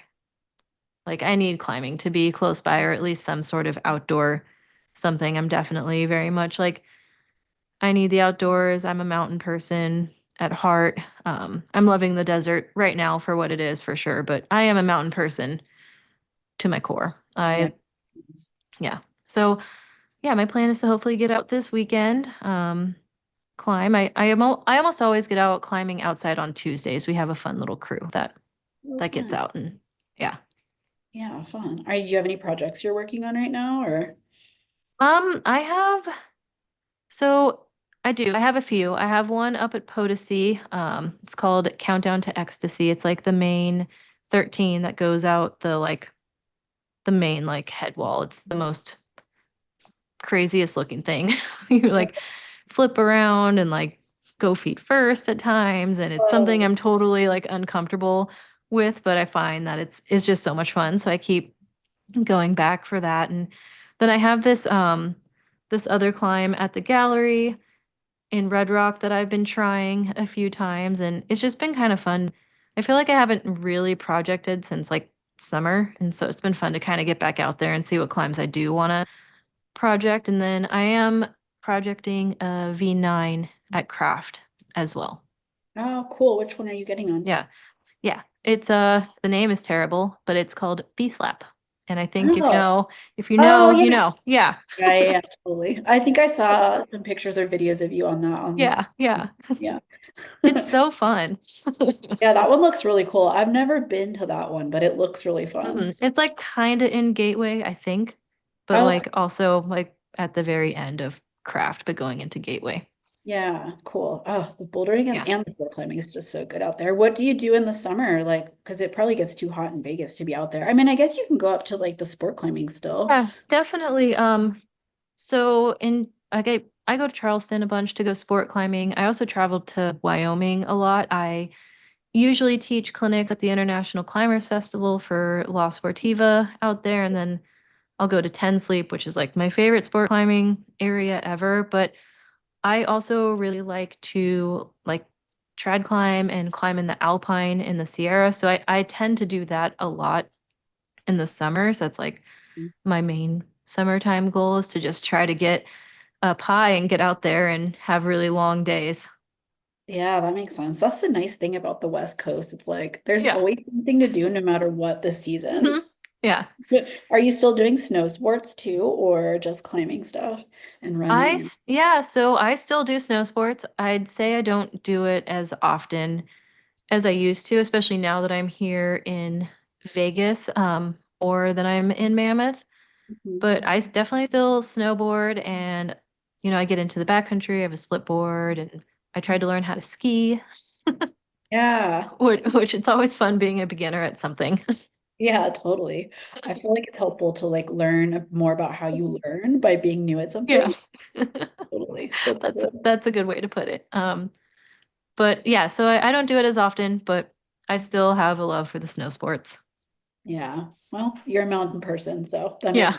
Like I need climbing to be close by or at least some sort of outdoor something. I'm definitely very much like I need the outdoors. I'm a mountain person at heart. I'm loving the desert right now for what it is for sure, but I am a mountain person to my core. Yeah. Yeah. So yeah, my plan is to hopefully get out this weekend. Climb. I almost always get out climbing outside on Tuesdays. We have a fun little crew Oh, that gets fun. out and yeah. Yeah, fun. All right, do you have any projects you're working on right now or? I have so I do. I have a few. I have one up at Potosi. It's called Countdown to Ecstasy. It's like the main 13 that goes out the main like head wall. It's the most craziest looking thing. You like flip around and like go feet first at times, and it's something Whoa. I'm totally like uncomfortable with, but I find that it's just so much fun. So I keep going back for that. And then I have this other climb at the gallery in Red Rock that I've been trying a few times, and it's just been kind of fun. I feel like I haven't really projected since like summer, and so it's been fun to kind of get back out there and see what climbs I do want to project. And then I am projecting a V9 at Craft as well. Oh, cool. Which one are you getting on? Yeah. Yeah. It's the name is terrible, but it's called V Slap. And I think Oh, if you oh know, yeah. you know. Yeah. Yeah, yeah, yeah, totally. I think I saw some pictures or videos of you on that on Yeah. Yeah. yeah. It's so fun. Yeah, that one looks really cool. I've never been to that one, but it looks really fun. It's like kind of in Gateway, I think, but Okay. like also like at the very end of Craft, but going into Gateway. Yeah, cool. Oh, the bouldering Yeah. and the sport climbing is just so good out there. What do you do in the summer? Like, because it probably gets too hot in Vegas to be out there. I mean, I guess you can go up to like the sport climbing still. Yeah, definitely. So in I go to Charleston a bunch to go sport climbing. I also travel to Wyoming a lot. I usually teach clinics at the International Climbers Festival for La Sportiva out there, and then I'll go to Ten Sleep, which is like my favorite sport climbing area ever. But I also really like to like trad climb and climb in the Alpine in the Sierra. So I tend to do that a lot in the summer. So that's like my main summertime goal is to just try to get up high and get out there and have really long days. Yeah, that makes sense. That's the nice thing about the West Coast. It's like there's Yeah. always something to do no matter what the season. Mhm. Yeah. Are you still doing snow sports too, or just climbing stuff and running? Yeah, so I still do snow sports. I'd say I don't do it as often as I used to, especially now that I'm here in Vegas, or that I'm in Mammoth. Mhm. But definitely still snowboard and, I get into the backcountry. I have a split board and I tried to learn how to ski, Yeah. which it's always fun being a beginner at something. Yeah, totally. I feel like it's helpful to like learn more about how you learn by being new at Yeah. something. Totally. That's That's cool. that's a good way to put it. But yeah, so I don't do it as often, but I still have a love for the snow sports. Yeah. Well, you're a mountain person, so that Yeah.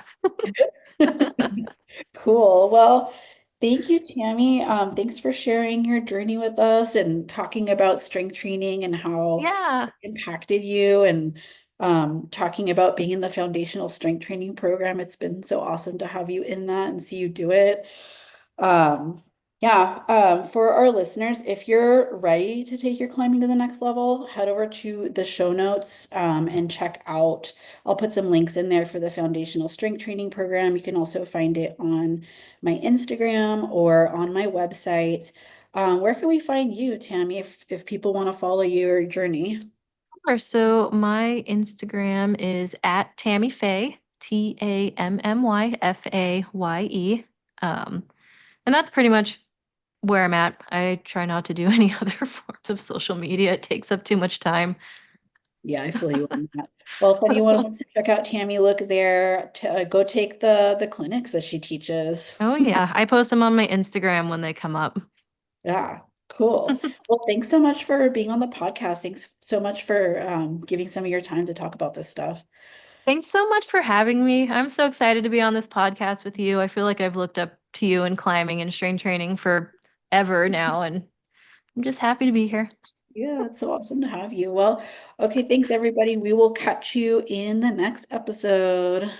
makes cool. Well, thank you, Tammy. Thanks for sharing your journey with us and talking about strength training and how Yeah. it impacted you and talking about being in the foundational strength training program. It's been so awesome to have you in that and see you do it. Um, yeah, for our listeners, if you're ready to take your climbing to the next level, head over to the show notes and check out. I'll put some links in there for the foundational strength training program. You can also find it on my Instagram or on my website. Where can we find you, Tammy, if people want to follow your journey? Sure. So my Instagram is at Tammy Faye, TammyFaye. And that's pretty much where I'm at. I try not to do any other forms of social media. It takes up too much time. Yeah, I feel you on that. Well, if anyone wants to check out Tammy, look there to go take the clinics that she teaches. Oh yeah, I post them on my Instagram when they come up. Yeah, cool. Well, thanks so much for being on the podcast. Thanks so much for giving some of your time to talk about this stuff. Thanks so much for having me. I'm so excited to be on this podcast with you. I feel like I've looked up to you in climbing and strength training for ever now, and I'm just happy to be here. Yeah, it's so awesome to have you. Well, okay, thanks everybody. We will catch you in the next episode.